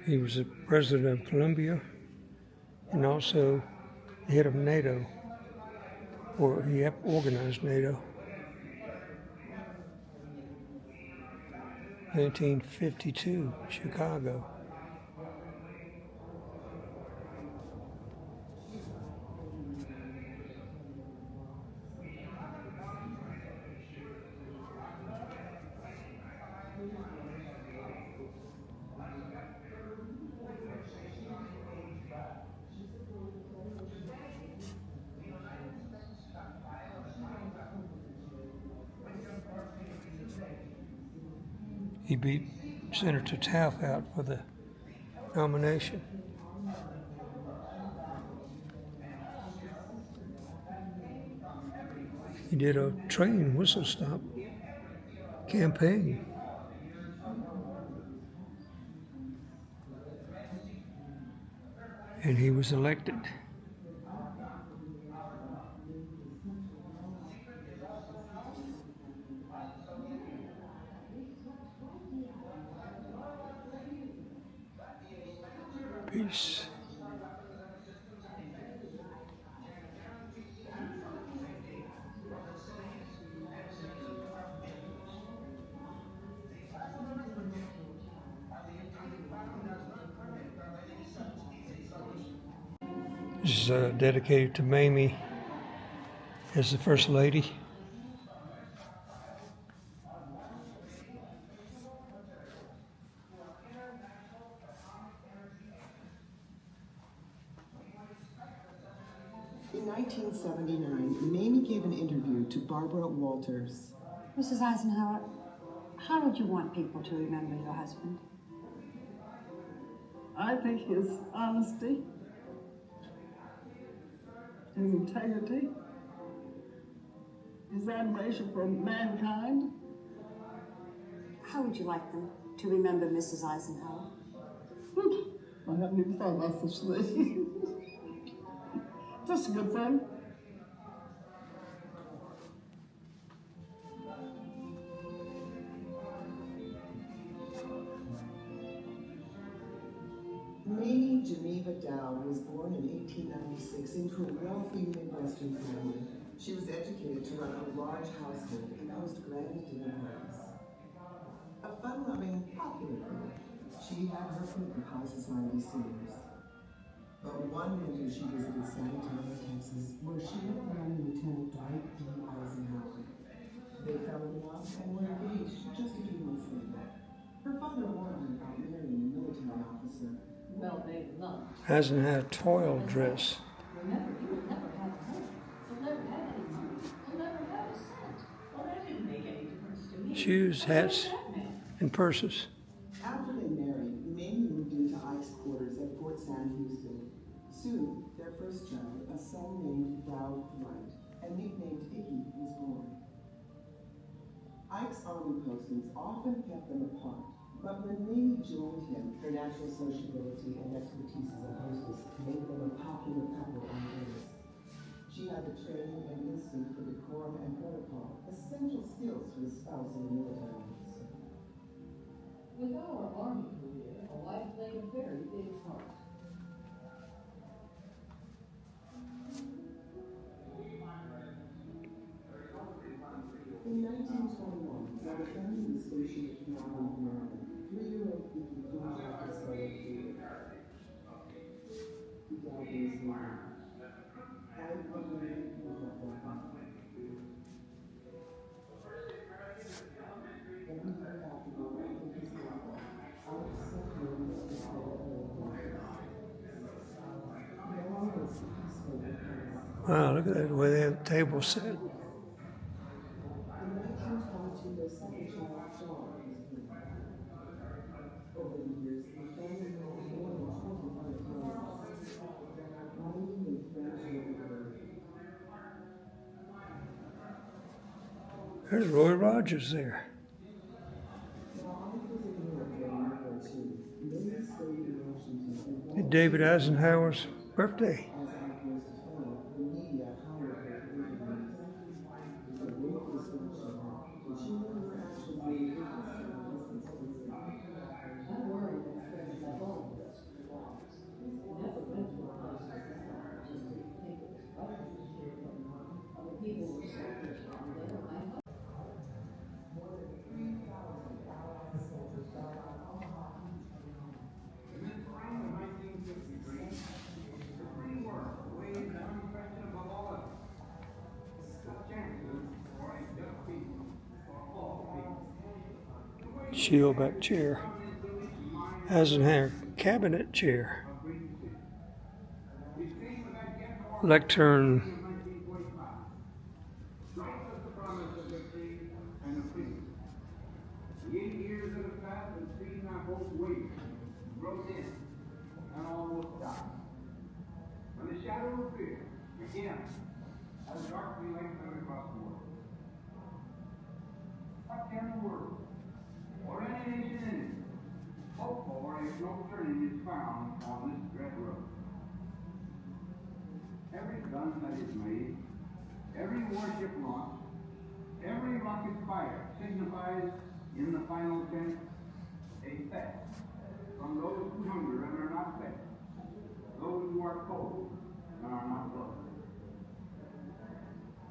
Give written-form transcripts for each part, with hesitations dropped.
He was the president of Colombia and also the head of NATO, or he organized NATO. 1952, Chicago. He beat Senator Taft out for the nomination. He did a train whistle stop campaign. And he was elected. Peace. This is dedicated to Mamie as the First Lady. In 1979, Mamie gave an interview to Barbara Walters. Mrs. Eisenhower, how would you want people to remember your husband? I think his honesty, his integrity, his admiration for mankind. How would you like them to remember Mrs. Eisenhower? I haven't even thought about such things. That's a good thing. Mamie Geneva Dow was born in 1896 into a wealthy Midwestern family. She was educated to run a large household and host grand dinner parties. A fun-loving, popular girl, she had her foot in high society singers. But one winter she visited San Antonio, Texas, where she met young Lieutenant Dwight D. Eisenhower. They fell in love and were engaged just a few months later. Her father warned her about marrying a military officer. No, they love. Eisenhower toil dress. Remember, he would never have a home. He'll never have any money. He'll never have a cent. Well, that didn't make any difference to me. Shoes, hats, and purses. After they married, Mamie moved into Ike's quarters at Fort Sam Houston. Soon, their first child, a son named Dow Dwight, and nicknamed Icky, was born. Ike's army postings often kept them apart, but when Mamie joined him, her natural sociability and expertise as a hostess made them a popular couple on Earth. She had the training and instinct for decorum and protocol, essential skills for a spouse in the military officer. With our Army career, a wife played a very big part. In 1921, while the family was stationed at Camp Maryland, 3-year-old Icky came back and started bleeding. He died days later. Ike Maryland was at that time. Every year afterward, Icky's father, Ike sent Mamie to the No one was peaceful with him. Wow, look at that, the way that table set. In 1922, their second child, John, was born. Over the years, the family moved more than 20 other times. Mamie made friends everywhere. There's Roy Rogers there. While Ike was in Europe during World War II, Mamie stayed in Washington and David Eisenhower's birthday. as Ike rose to fame, the media hounded her for interviews. The great distinction her, but she never actually made a difference in her husband's career. I'm worried that Fred is up all Shieldback chair. Eisenhower cabinet chair. Lectern. The 8 years that have passed and seen my hope wait, broke in, and almost died. When the shadow of fear, again, has darkly lengthened across the world. What can the world, or any nation in it, hope for if no turning is found on this dread road? Every gun that is made, every warship launched, every rocket fired signifies in the final sense a theft from those who hunger and are not fed, those who are cold and are not clothed.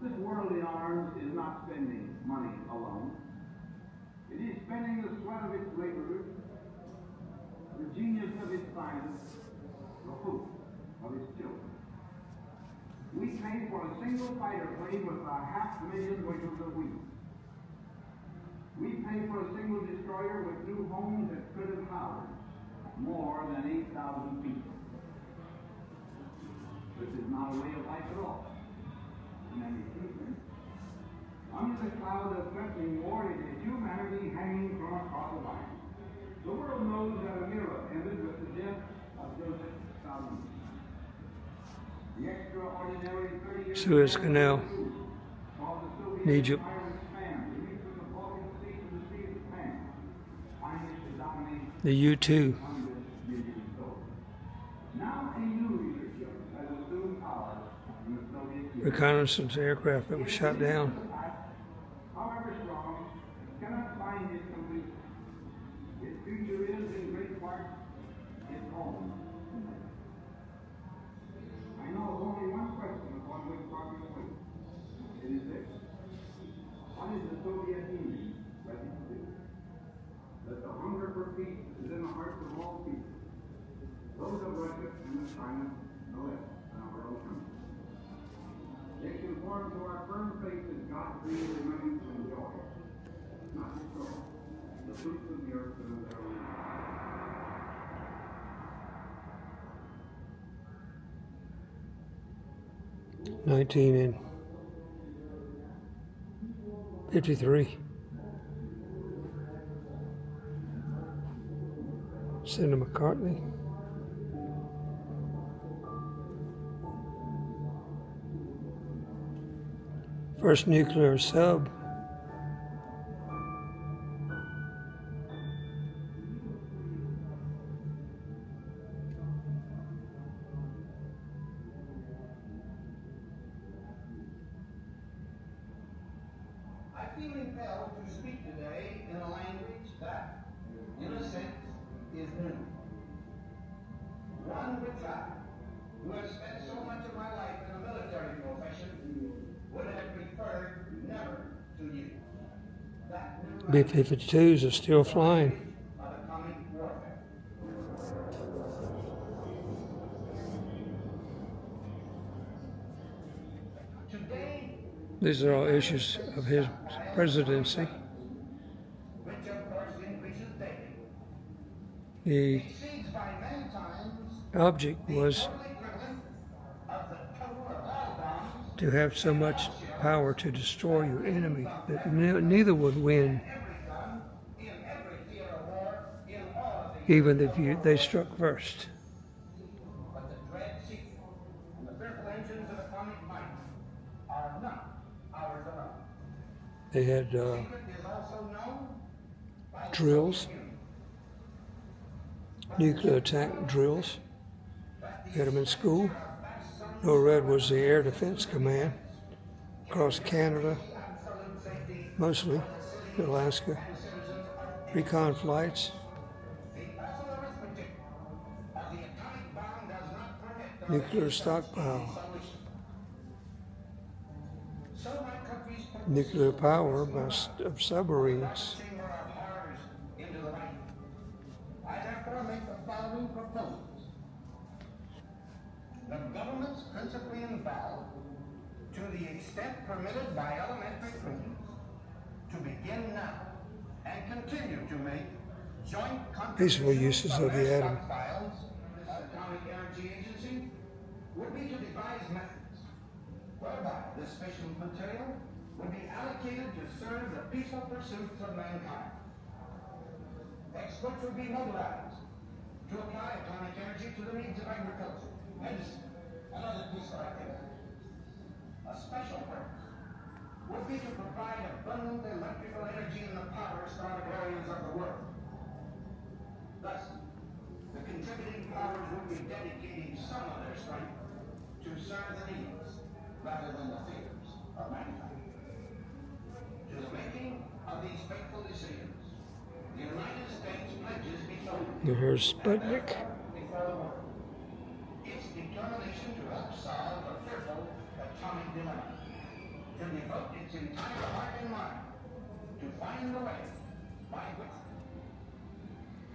This world in arms is not spending money alone. It is spending the sweat of its laborers, the genius of its scientists, the hope of its children. We pay for a single fighter plane with 500,000 bushels of wheat. We pay for a single destroyer with new homes that could have housed more than 8,000 people. This is not a way of life at all. In any case, under the cloud of threatening war, it is humanity hanging from across the line. The world knows that a mirror ended with the death of Joseph Stalin. The extraordinary 30 years Suez Canal in Egypt. The U-2. Reconnaissance aircraft that was shot down. However strong, cannot find its completion. Its future is in great part its home. I know of only one question upon which progress waits. It is this: what is the Soviet Union ready to do? That the hunger for peace is in the hearts of all people, those of Russia and of China, no less than of our own country. They conform to our firm faith that God created man to enjoy, not destroy, the fruits of the earth and of their own. 1953. Senator McCartney. First nuclear sub. I feel impelled to speak today in a language that, in a sense, is new. One which I, who have spent so much of my life in a military profession, would have preferred never to use. That new B-52s are still flying. of atomic warfare. Today, These are all issues of his presidency. which of course increases daily, The exceeds by many times object the was total equivalent of the total of all bombs to have so much power to destroy your enemy that neither would win, every gun in every theater of war in all of the even if they struck first. But the dread secret and the fearful engines of atomic might are not ours alone. They had Secret is also known by the drills, Soviet Union. nuclear attack drills. We had them in school. NORAD was the Air Defense Command across Canada, mostly Alaska. Recon flights, The awful arithmetic of the atomic bomb does not permit the nuclear stockpile, solution. So my country's nuclear power of submarines. chamber of horrors into the light. I therefore make the following proposals. The governments principally involved, to the extent permitted by elementary principles, to begin now and continue to make joint Peaceful uses of the atom. stockpiles at Atomic Energy Agency would be to devise methods whereby this fission material would be allocated to serve the peaceful pursuits of mankind. Experts would be mobilized to apply atomic energy to the needs of agriculture, medicine, and other peaceful activities. A special purpose would be to provide abundant electrical energy in the power starved areas of the world. Thus, the contributing powers would be dedicating some of their strength to serve the needs rather than the fears of mankind. To the making of these fateful decisions, the United States pledges before Here's Sputnik. before the world its determination to help solve the fearful atomic dilemma, to devote its entire heart and mind to find the way by which.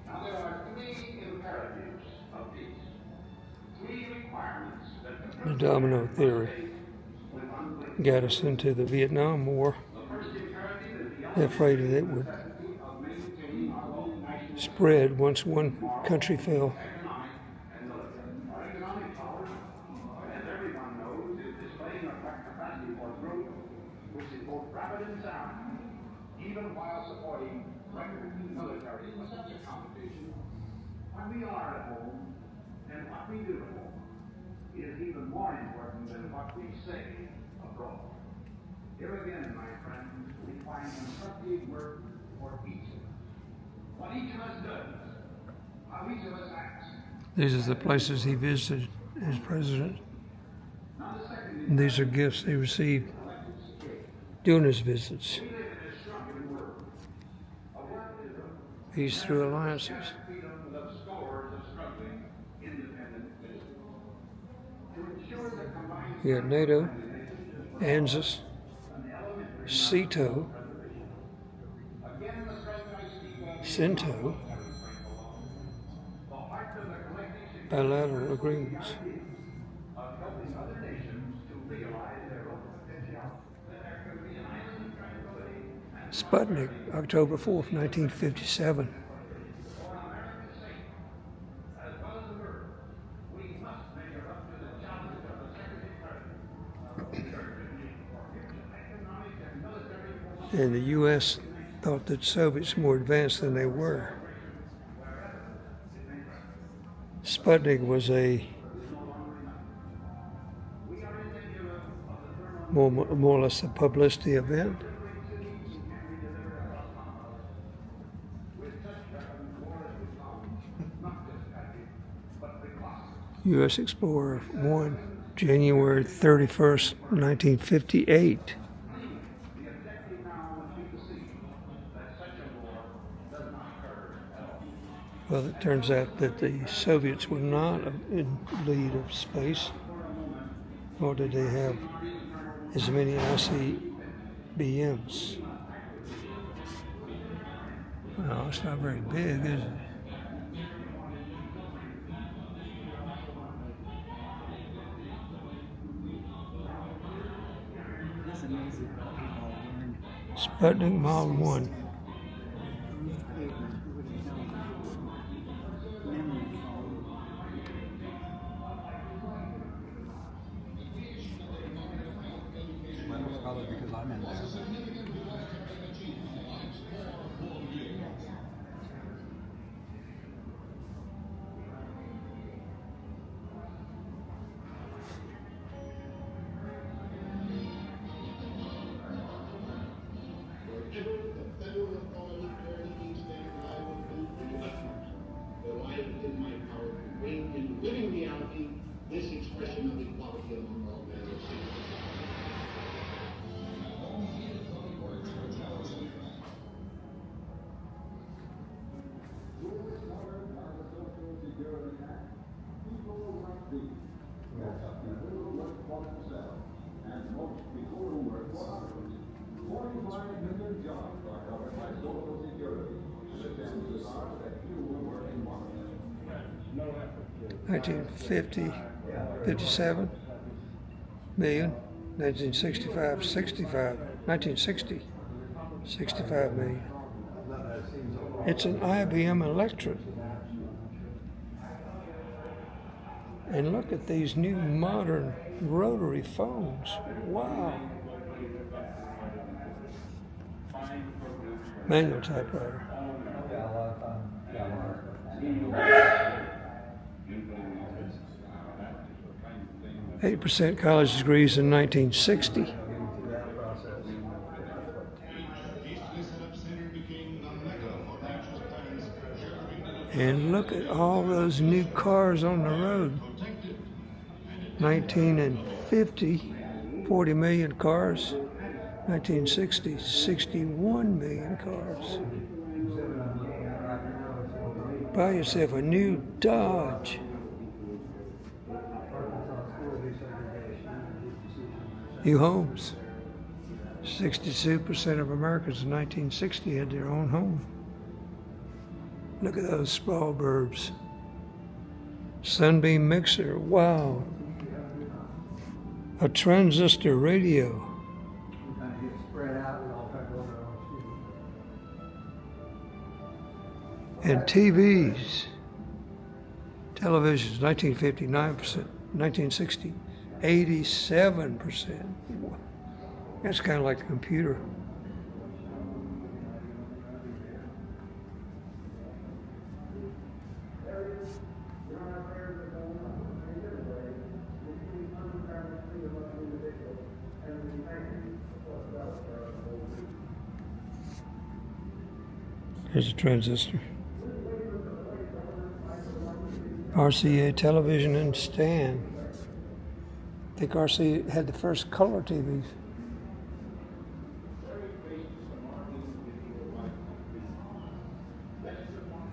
Now there are three imperatives of peace, three requirements that The domino theory got us into the Vietnam War. They're afraid that it would spread once one country fell. our economic power, as everyone knows, is displaying a capacity for growth which is both rapid and sound, even while supporting record military competition. When we are at home and what we do at home is even more important than what we say abroad. Here again, my friends, we find constructive work for each of us. What each of us does, how each of us acts. These are the places he visited as president. And these are gifts he received during his visits. Peace through alliances. You got NATO, ANZUS, CETO, CENTO, bilateral agreements. Sputnik, October 4th, 1957. And the U.S. thought that Soviets were more advanced than they were. Sputnik was a more or less a publicity event. U.S. Explorer 1, January 31st, 1958. Well, it turns out that the Soviets were not in lead of space, nor did they have as many ICBMs. Well, it's not very big, is it? Sputnik Model 1. Because I'm in there. Living reality, this expression of equality among all men. And most people who work for others. 45 million jobs are covered by Social Security. The chances are that you will work in one of them. 1950, 57 million. 1965, 65. 1960, 65 million. It's an IBM Electric. And look at these new modern rotary phones. Wow. Manual typewriter. 8% college degrees in 1960. And look at all those new cars on the road. 1950, 40 million cars. 1960, 61 million cars. Buy yourself a new Dodge. New homes. 62% of Americans in 1960 had their own home. Look at those small burbs. Sunbeam mixer, wow. A transistor radio. And TVs. Televisions, 1950, 9%. 1960, 87%. That's kind of like the computer. Here's a transistor. RCA television and stand. I think RCA had the first color TVs.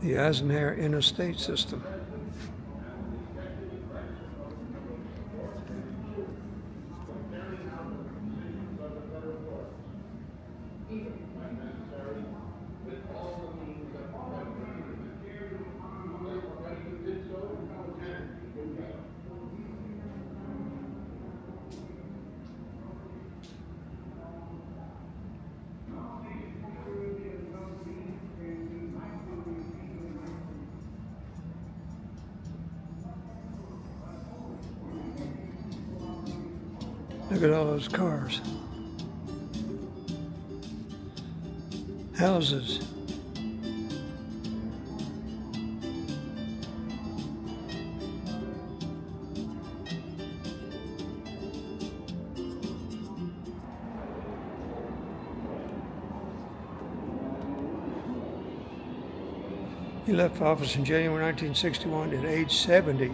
The Eisenhower interstate system. Look at all those cars. Houses. He left office in January 1961 at age 70.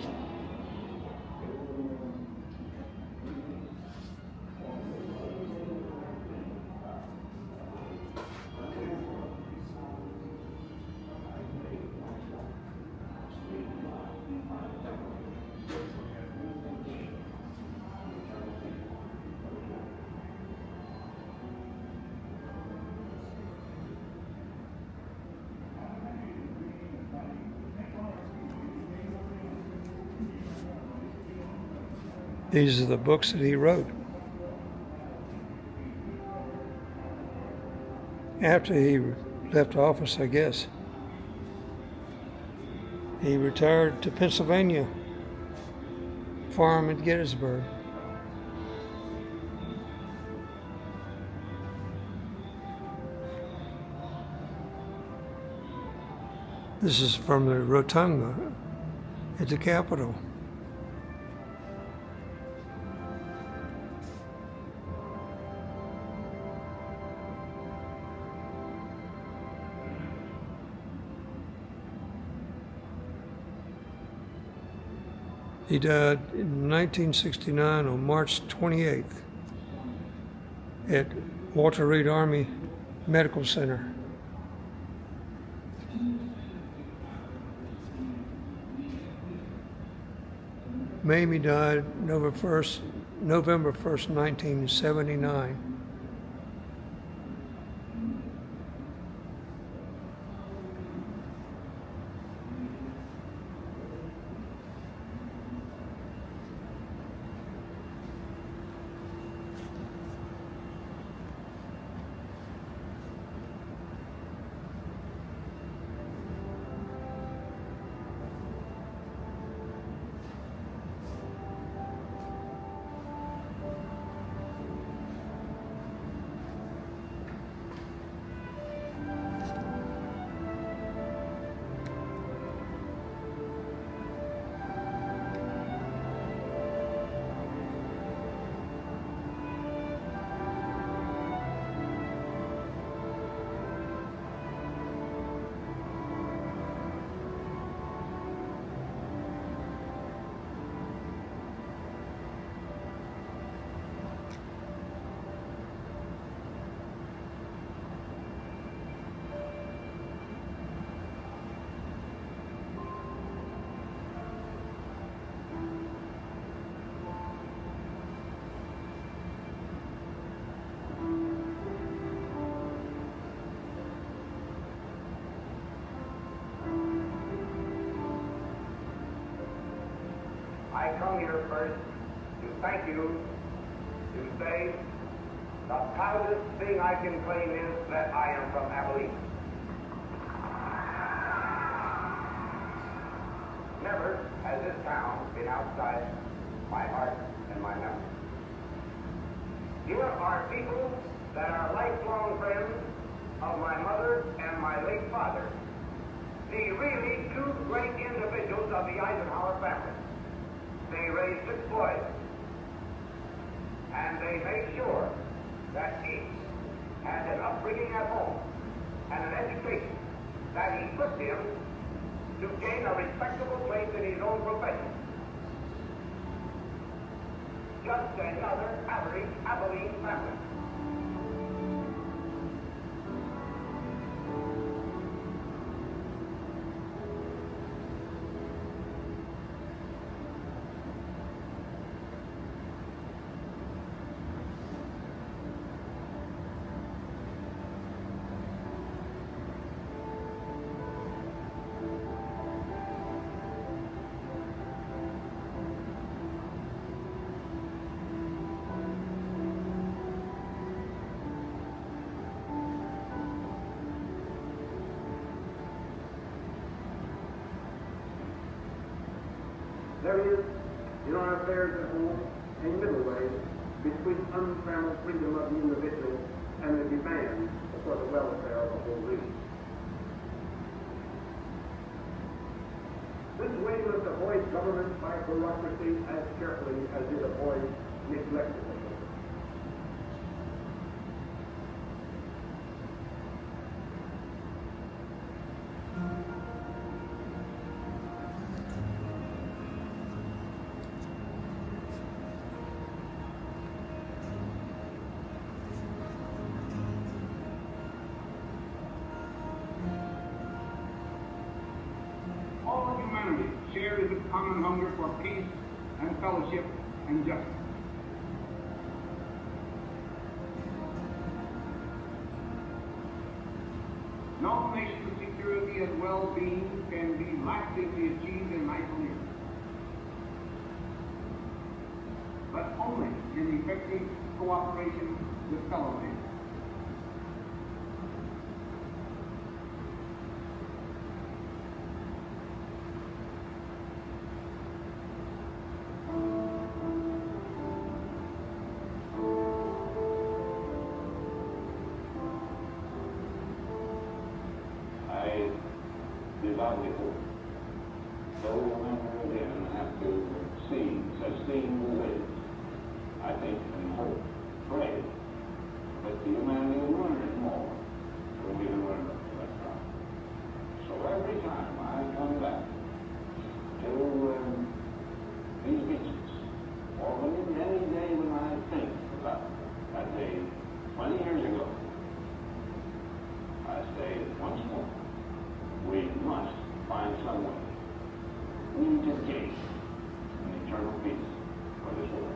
These are the books that he wrote. After he left office, I guess. He retired to Pennsylvania, farm at Gettysburg. This is from the rotunda at the Capitol. He died in 1969 on March 28th at Walter Reed Army Medical Center. Mamie died November 1st, 1979. I come here first to thank you, to say the proudest thing I can claim is that I am from Abilene. Never has this town been outside my heart and my memory. Here are people that are lifelong friends of my mother and my late father, the really two great individuals of the Eisenhower family. They raised 6 boys, and they made sure that each had an upbringing at home and an education that equipped him to gain a respectable place in his own profession. Just another average Abilene family. There is, in our affairs at home, a middle way between untrammeled freedom of the individual and the demand for the welfare of the whole region. This way must avoid government by bureaucracy as carefully as it avoids neglect of the whole. All humanity shares a common hunger for peace and fellowship and justice. No nation's security and well-being can be lastingly achieved in isolation, but only in effective cooperation with fellow men. I devoutly hope those who ever again have to see such things as this, I think and hope, pray, that the humanity will learn more when we learn that time. So every time I come back to these beaches, or when any day when I think about that day 20 years ago, I say once more, we must find some way. We need to gain an eternal peace for this world.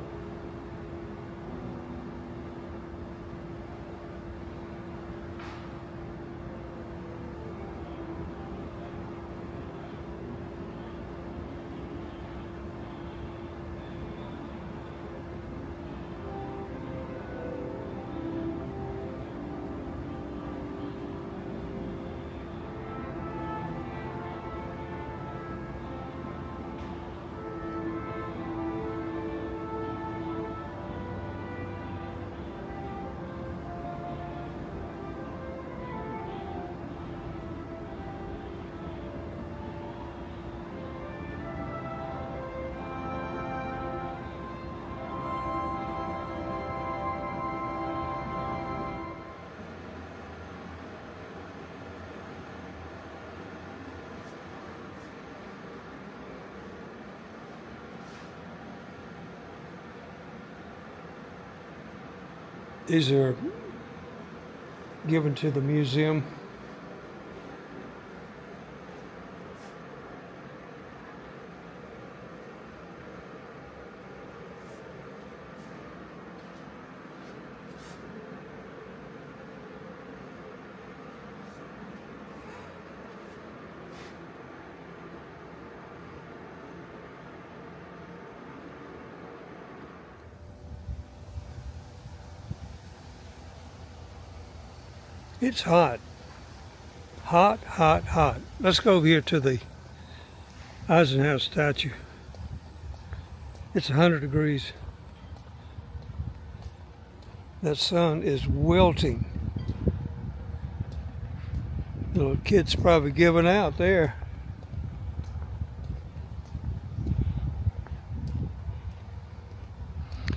These are given to the museum. It's hot. Hot, hot, hot. Let's go over here to the Eisenhower statue. It's 100 degrees. That sun is wilting. The little kid's probably giving out there.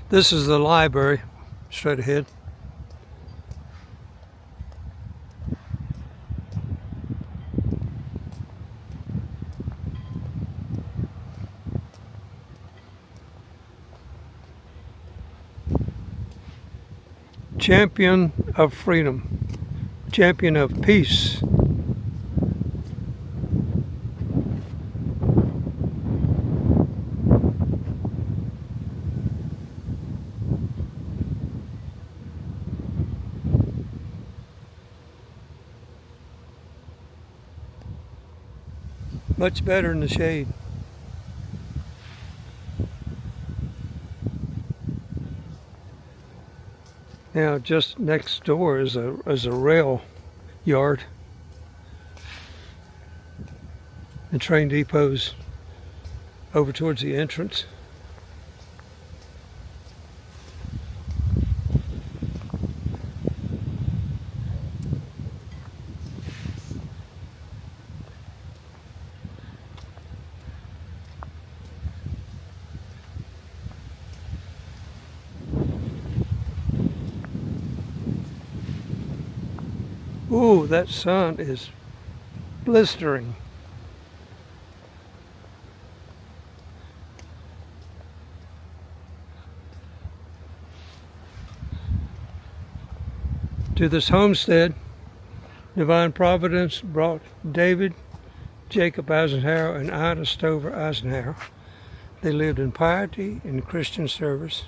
This is the library, straight ahead. Champion of freedom, champion of peace. Much better in the shade. Now, just next door is a rail yard. The train depot's over towards the entrance. Ooh, that sun is blistering. To this homestead, divine providence brought David, Jacob Eisenhower, and Ida Stover Eisenhower. They lived in piety and Christian service,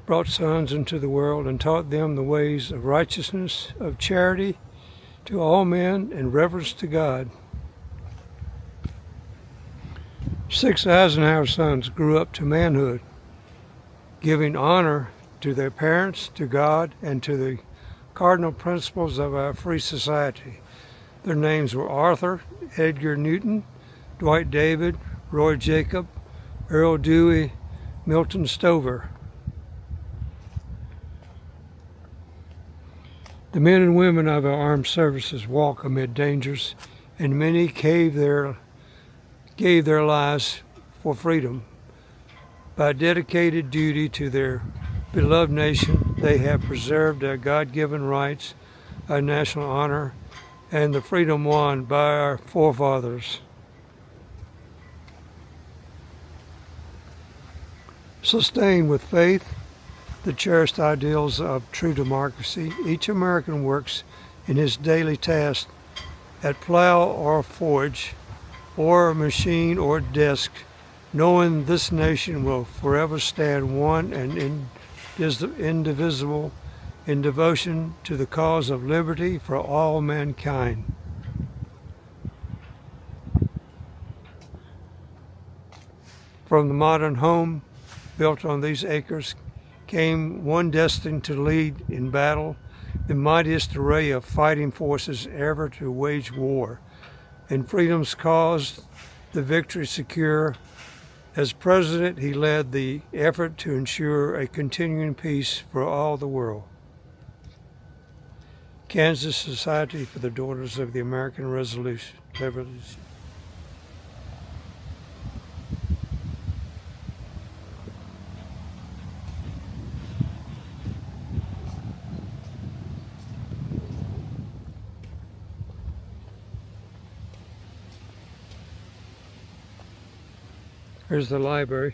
brought sons into the world, and taught them the ways of righteousness, of charity to all men, and reverence to God. 6 Eisenhower sons grew up to manhood, giving honor to their parents, to God, and to the cardinal principles of our free society. Their names were Arthur, Edgar Newton, Dwight David, Roy Jacob, Earl Dewey, Milton Stover. The men and women of our armed services walk amid dangers, and many gave their lives for freedom. By dedicated duty to their beloved nation, they have preserved our God-given rights, our national honor, and the freedom won by our forefathers. Sustained with faith, the cherished ideals of true democracy, each American works in his daily task at plow or forge, or machine or desk, knowing this nation will forever stand one and indivisible in devotion to the cause of liberty for all mankind. From the modern home built on these acres came one destined to lead in battle the mightiest array of fighting forces ever to wage war, in freedom's cause the victory secure. As president, he led the effort to ensure a continuing peace for all the world. Kansas Society for the Daughters of the American Revolution. Here's the library.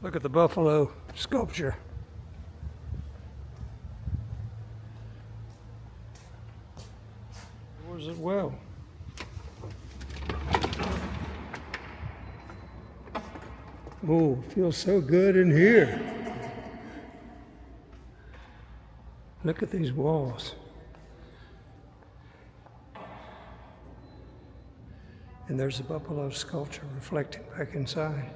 Look at the buffalo sculpture. Yours as well. Oh, feels so good in here. Look at these walls. And there's a buffalo sculpture reflecting back inside.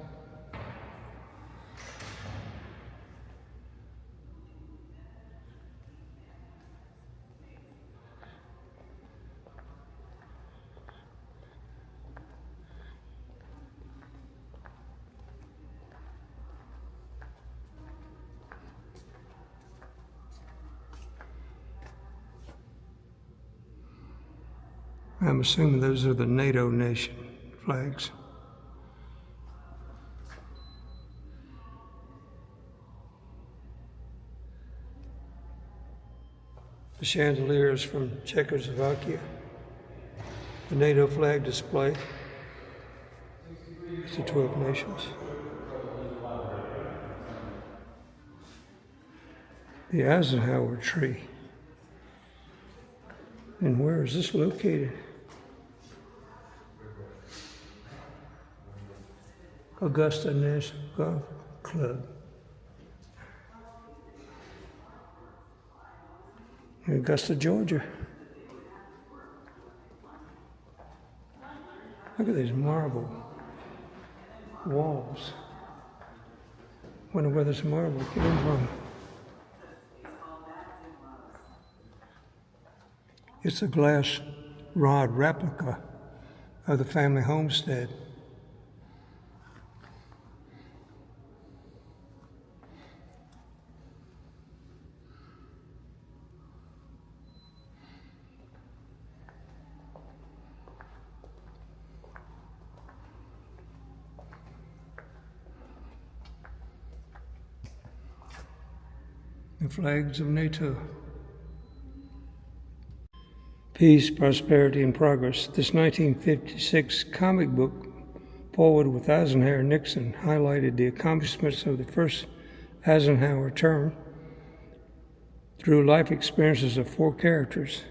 I'm assuming those are the NATO nation flags. The chandelier is from Czechoslovakia. The NATO flag display is the 12 nations. The Eisenhower tree. And where is this located? Augusta National Golf Club. In Augusta, Georgia. Look at these marble walls. Wonder where this marble came from. It's a glass rod replica of the family homestead. The flags of NATO. Peace, prosperity, and progress. This 1956 comic book, Forward with Eisenhower and Nixon, highlighted the accomplishments of the first Eisenhower term through life experiences of 4 characters.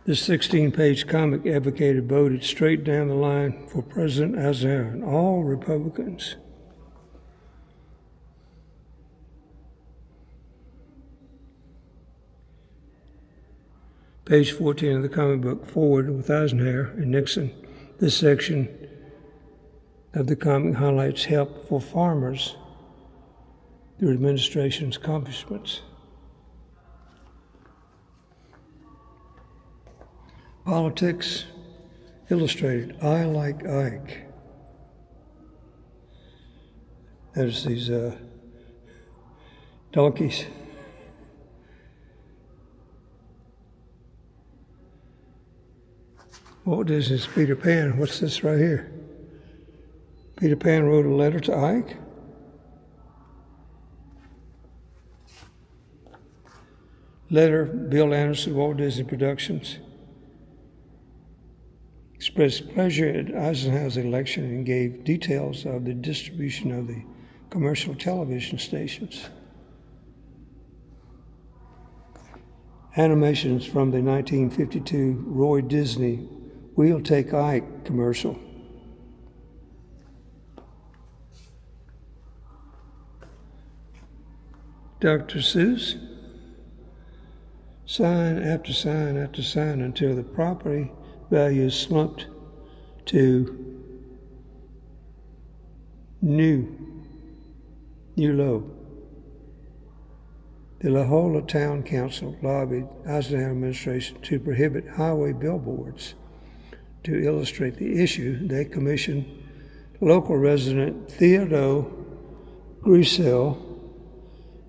This 16-page comic advocated voted straight down the line for President Eisenhower and all Republicans. Page 14 of the comic book, Forward with Eisenhower and Nixon. This section of the comic highlights help for farmers through administration's accomplishments. Politics Illustrated, I Like Ike. There's these donkeys. Walt Disney's Peter Pan. What's this right here? Peter Pan wrote a letter to Ike. Letter, Bill Anderson, Walt Disney Productions. Expressed pleasure at Eisenhower's election and gave details of the distribution of the commercial television stations. Animations from the 1952 Roy Disney We'll Take Ike commercial. Dr. Seuss, sign after sign after sign until the property values slumped to new low. The La Jolla Town Council lobbied Eisenhower administration to prohibit highway billboards. To illustrate the issue, they commissioned local resident Theodore Grissel,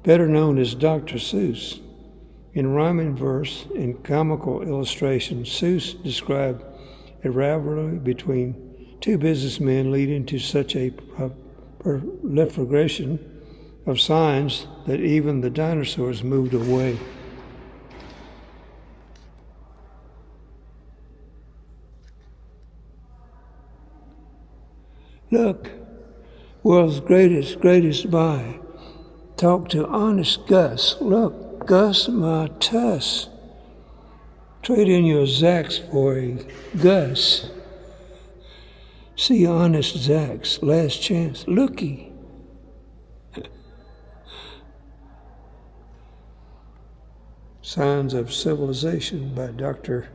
better known as Dr. Seuss. In rhyming verse and comical illustrations, Seuss described a rivalry between 2 businessmen leading to such a proliferation of signs that even the dinosaurs moved away. Look, world's greatest buy. Talk to honest Gus. Look, Gus my tuss. Trade in your Zax for a Gus. See Honest Zach's Last Chance. Looky. Signs of Civilization by Dr.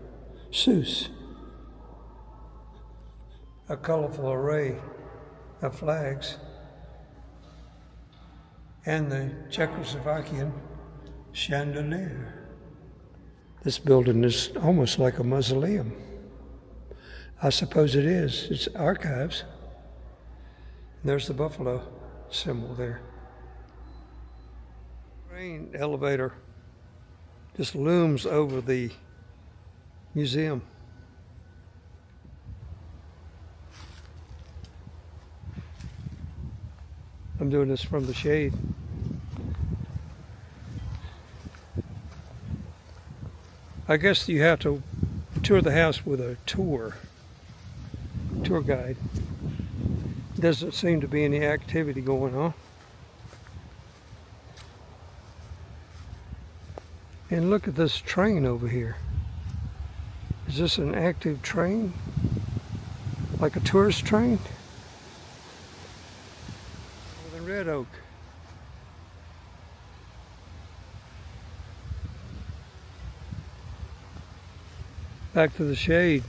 Seuss. A colorful array of flags. And the Czechoslovakian chandelier. This building is almost like a mausoleum. I suppose it is. It's archives. There's the buffalo symbol there. Train elevator just looms over the museum. I'm doing this from the shade. I guess you have to tour the house with a tour guide. Doesn't seem to be any activity going on. And look at this train over here. Is this an active train? Like a tourist train? Northern Red Oak. Back to the shade.